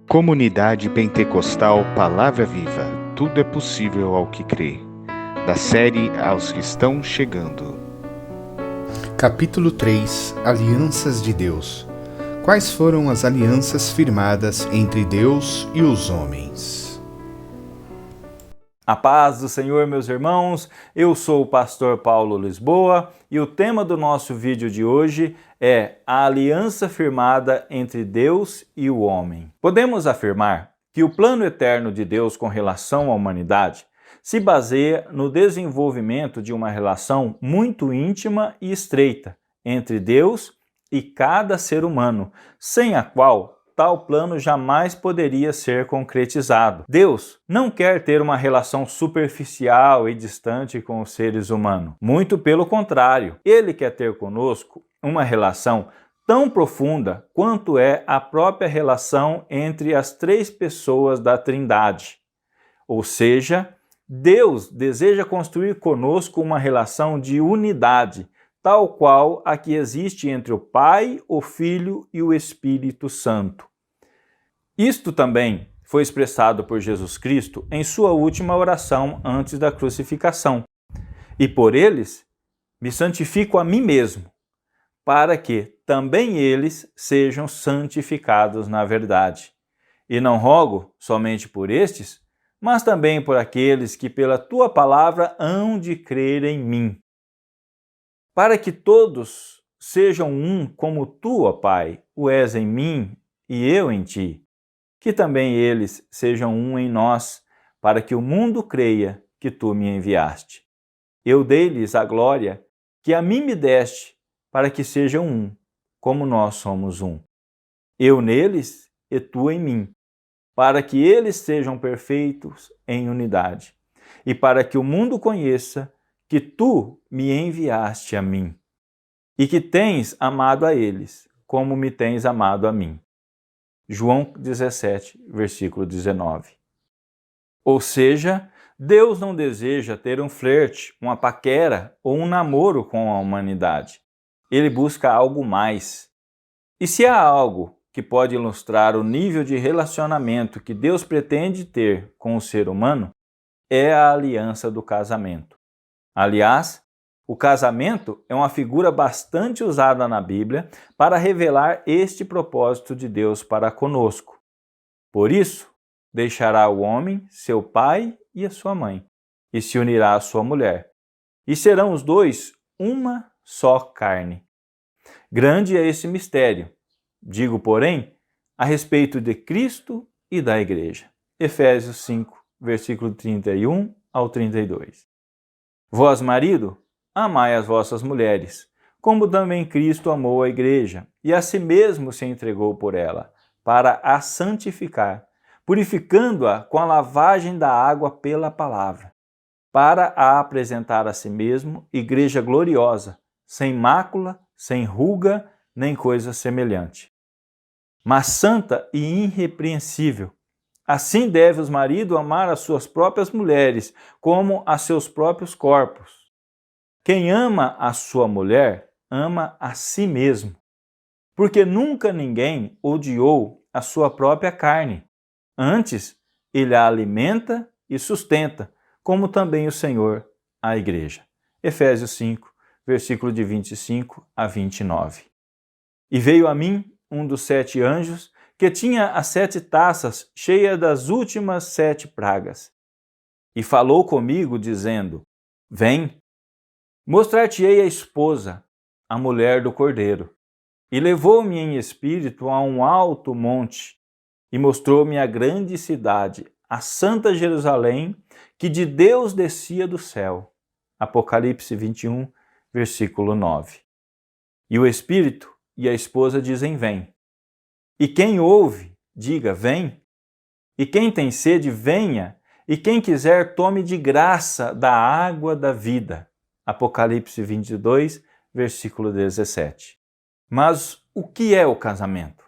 Comunidade Pentecostal Palavra Viva, tudo é possível ao que crê. Da série Aos que estão chegando. Capítulo 3 – Alianças de Deus. Quais foram as alianças firmadas entre Deus e os homens? A paz do Senhor, meus irmãos, eu sou o pastor Paulo Lisboa e o tema do nosso vídeo de hoje é a aliança firmada entre Deus e o homem. Podemos afirmar que o plano eterno de Deus com relação à humanidade se baseia no desenvolvimento de uma relação muito íntima e estreita entre Deus e cada ser humano, sem a qual tal plano jamais poderia ser concretizado. Deus não quer ter uma relação superficial e distante com os seres humanos. Muito pelo contrário, Ele quer ter conosco uma relação tão profunda quanto é a própria relação entre as três pessoas da Trindade. Ou seja, Deus deseja construir conosco uma relação de unidade, tal qual a que existe entre o Pai, o Filho e o Espírito Santo. Isto também foi expressado por Jesus Cristo em sua última oração antes da crucificação. E por eles me santifico a mim mesmo, para que também eles sejam santificados na verdade. E não rogo somente por estes, mas também por aqueles que pela tua palavra hão de crer em mim. Para que todos sejam um como tu, ó Pai, o és em mim e eu em ti. Que também eles sejam um em nós, para que o mundo creia que tu me enviaste. Eu dei-lhes a glória que a mim me deste, para que sejam um, como nós somos um. Eu neles e tu em mim, para que eles sejam perfeitos em unidade, e para que o mundo conheça que tu me enviaste a mim, e que tens amado a eles, como me tens amado a mim. João 17, versículo 19. Ou seja, Deus não deseja ter um flerte, uma paquera ou um namoro com a humanidade. Ele busca algo mais. E se há algo que pode ilustrar o nível de relacionamento que Deus pretende ter com o ser humano, é a aliança do casamento. Aliás, o casamento é uma figura bastante usada na Bíblia para revelar este propósito de Deus para conosco. Por isso, deixará o homem seu pai e a sua mãe, e se unirá à sua mulher, e serão os dois uma só carne. Grande é esse mistério, digo, porém, a respeito de Cristo e da Igreja. Efésios 5, versículo 31 ao 32. Vós, marido, amai as vossas mulheres, como também Cristo amou a igreja, e a si mesmo se entregou por ela, para a santificar, purificando-a com a lavagem da água pela palavra, para a apresentar a si mesmo igreja gloriosa, sem mácula, sem ruga, nem coisa semelhante, mas santa e irrepreensível. Assim deve os maridos amar as suas próprias mulheres, como a seus próprios corpos. Quem ama a sua mulher, ama a si mesmo, porque nunca ninguém odiou a sua própria carne. Antes, ele a alimenta e sustenta, como também o Senhor a igreja. Efésios 5, versículo de 25 a 29. E veio a mim um dos 7 anjos, que tinha as 7 taças cheias das últimas 7 pragas. E falou comigo, dizendo: Vem, mostrar-te-ei a esposa, a mulher do Cordeiro. E levou-me em espírito a um alto monte, e mostrou-me a grande cidade, a santa Jerusalém, que de Deus descia do céu. Apocalipse 21, versículo 9. E o Espírito e a esposa dizem: Vem. E quem ouve, diga: Vem. E quem tem sede, venha. E quem quiser, tome de graça da água da vida. Apocalipse 22, versículo 17. Mas o que é o casamento?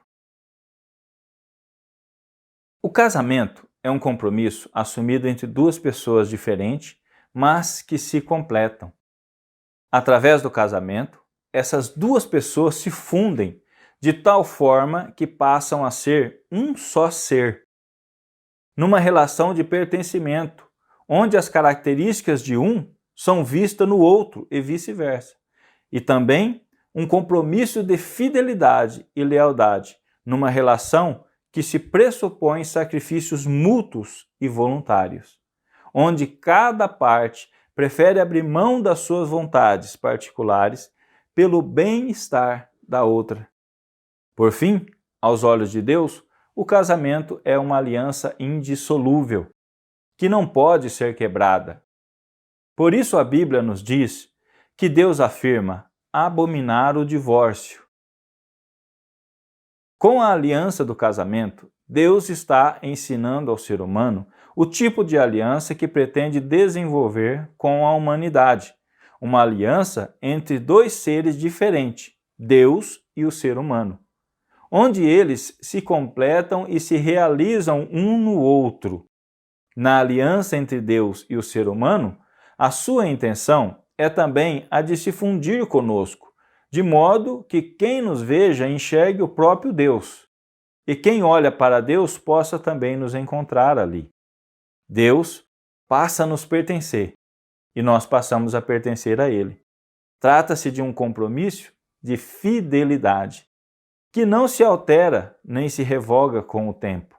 O casamento é um compromisso assumido entre duas pessoas diferentes, mas que se completam. Através do casamento, essas duas pessoas se fundem, de tal forma que passam a ser um só ser, numa relação de pertencimento, onde as características de um são vistas no outro e vice-versa, e também um compromisso de fidelidade e lealdade, numa relação que se pressupõe sacrifícios mútuos e voluntários, onde cada parte prefere abrir mão das suas vontades particulares pelo bem-estar da outra. Por fim, aos olhos de Deus, o casamento é uma aliança indissolúvel, que não pode ser quebrada. Por isso a Bíblia nos diz que Deus afirma abominar o divórcio. Com a aliança do casamento, Deus está ensinando ao ser humano o tipo de aliança que pretende desenvolver com a humanidade, uma aliança entre dois seres diferentes, Deus e o ser humano, onde eles se completam e se realizam um no outro. Na aliança entre Deus e o ser humano, a sua intenção é também a de se fundir conosco, de modo que quem nos veja enxergue o próprio Deus, e quem olha para Deus possa também nos encontrar ali. Deus passa a nos pertencer, e nós passamos a pertencer a Ele. Trata-se de um compromisso de fidelidade, que não se altera nem se revoga com o tempo.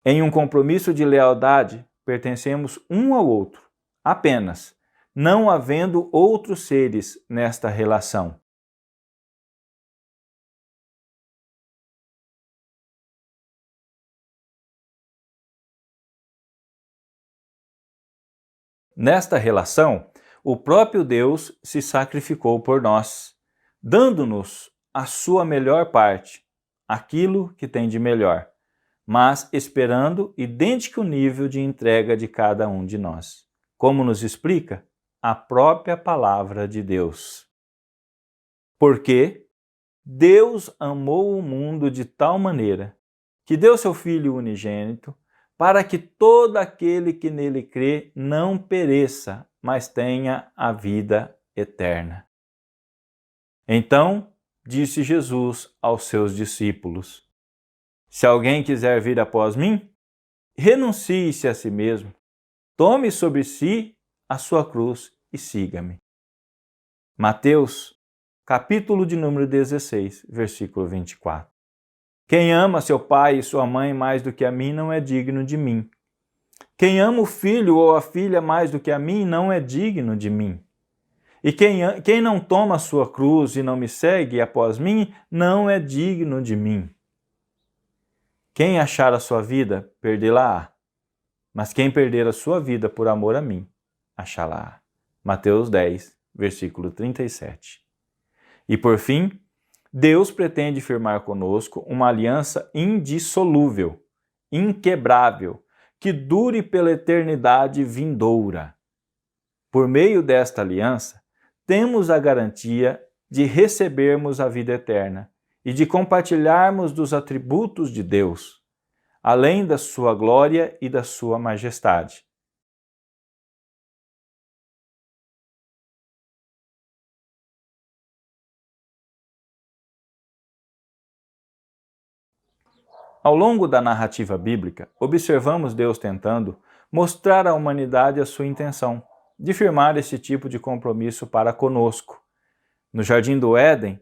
Em um compromisso de lealdade, pertencemos um ao outro, apenas, não havendo outros seres nesta relação. Nesta relação, o próprio Deus se sacrificou por nós, dando-nos a sua melhor parte, aquilo que tem de melhor, mas esperando idêntico nível de entrega de cada um de nós, como nos explica a própria palavra de Deus. Porque Deus amou o mundo de tal maneira que deu seu Filho unigênito, para que todo aquele que nele crê não pereça, mas tenha a vida eterna. Então, disse Jesus aos seus discípulos: se alguém quiser vir após mim, renuncie-se a si mesmo, tome sobre si a sua cruz e siga-me. Mateus, capítulo de número 16, versículo 24. Quem ama seu pai e sua mãe mais do que a mim não é digno de mim. Quem ama o filho ou a filha mais do que a mim não é digno de mim. E quem não toma a sua cruz e não me segue após mim não é digno de mim. Quem achar a sua vida, perdê-la-á. Mas quem perder a sua vida por amor a mim, achá-la-á. Mateus 10, versículo 37. E por fim, Deus pretende firmar conosco uma aliança indissolúvel, inquebrável, que dure pela eternidade vindoura. Por meio desta aliança, temos a garantia de recebermos a vida eterna e de compartilharmos dos atributos de Deus, além da sua glória e da sua majestade. Ao longo da narrativa bíblica, observamos Deus tentando mostrar à humanidade a sua intenção de firmar esse tipo de compromisso para conosco. No Jardim do Éden,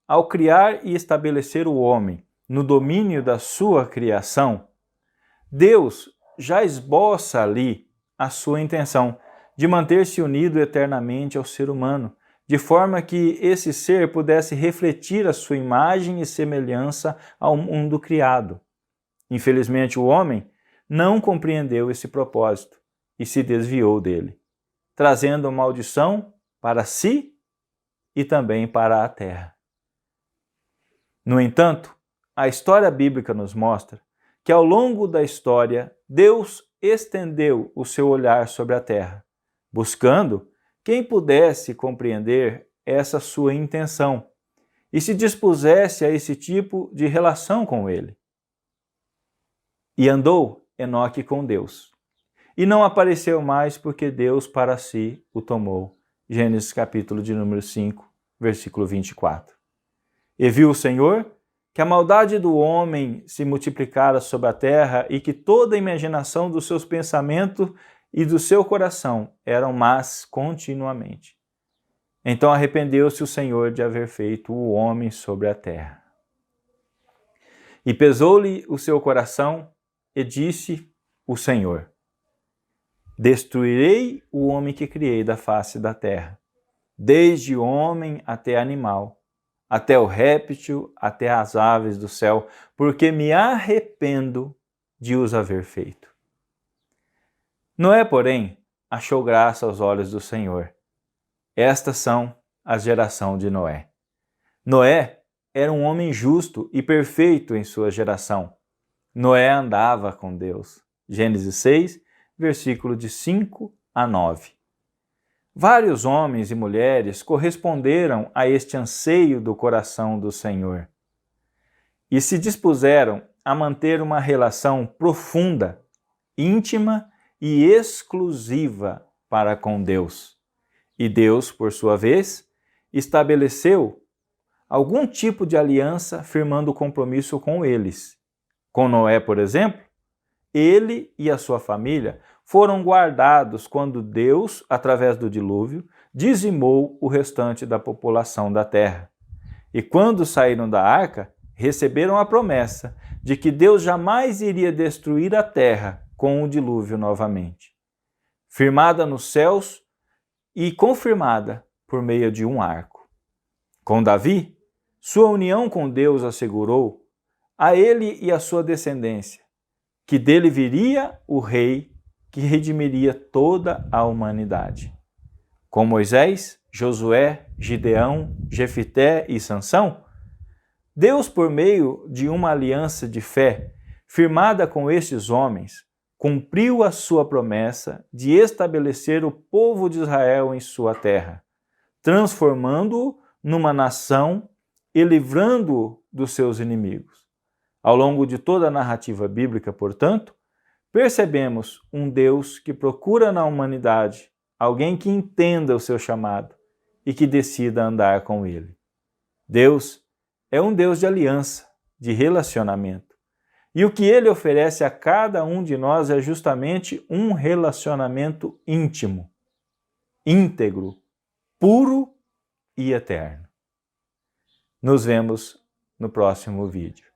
ao criar e estabelecer o homem no domínio da sua criação, Deus já esboça ali a sua intenção de manter-se unido eternamente ao ser humano, de forma que esse ser pudesse refletir a sua imagem e semelhança ao mundo criado. Infelizmente, o homem não compreendeu esse propósito e se desviou dele, trazendo maldição para si e também para a terra. No entanto, a história bíblica nos mostra que ao longo da história, Deus estendeu o seu olhar sobre a terra, buscando quem pudesse compreender essa sua intenção e se dispusesse a esse tipo de relação com ele. E andou Enoque com Deus, e não apareceu mais porque Deus para si o tomou. Gênesis capítulo de número 5, versículo 24. E viu o Senhor que a maldade do homem se multiplicara sobre a terra e que toda a imaginação dos seus pensamentos e do seu coração eram más continuamente. Então arrependeu-se o Senhor de haver feito o homem sobre a terra. E pesou-lhe o seu coração e disse o Senhor: destruirei o homem que criei da face da terra, desde o homem até animal, até o réptil, até as aves do céu, porque me arrependo de os haver feito. Noé, porém, achou graça aos olhos do Senhor. Estas são as gerações de Noé. Noé era um homem justo e perfeito em sua geração. Noé andava com Deus. Gênesis 6, versículo de 5 a 9. Vários homens e mulheres corresponderam a este anseio do coração do Senhor e se dispuseram a manter uma relação profunda, íntima e exclusiva para com Deus. E Deus, por sua vez, estabeleceu algum tipo de aliança firmando compromisso com eles. Com Noé, por exemplo, ele e a sua família foram guardados quando Deus, através do dilúvio, dizimou o restante da população da terra. E quando saíram da arca, receberam a promessa de que Deus jamais iria destruir a terra com o dilúvio novamente. Firmada nos céus e confirmada por meio de um arco. Com Davi, sua união com Deus assegurou a ele e a sua descendência que dele viria o rei que redimiria toda a humanidade. Com Moisés, Josué, Gideão, Jefité e Sansão, Deus, por meio de uma aliança de fé firmada com estes homens, cumpriu a sua promessa de estabelecer o povo de Israel em sua terra, transformando-o numa nação e livrando-o dos seus inimigos. Ao longo de toda a narrativa bíblica, portanto, percebemos um Deus que procura na humanidade alguém que entenda o seu chamado e que decida andar com ele. Deus é um Deus de aliança, de relacionamento. E o que ele oferece a cada um de nós é justamente um relacionamento íntimo, íntegro, puro e eterno. Nos vemos no próximo vídeo.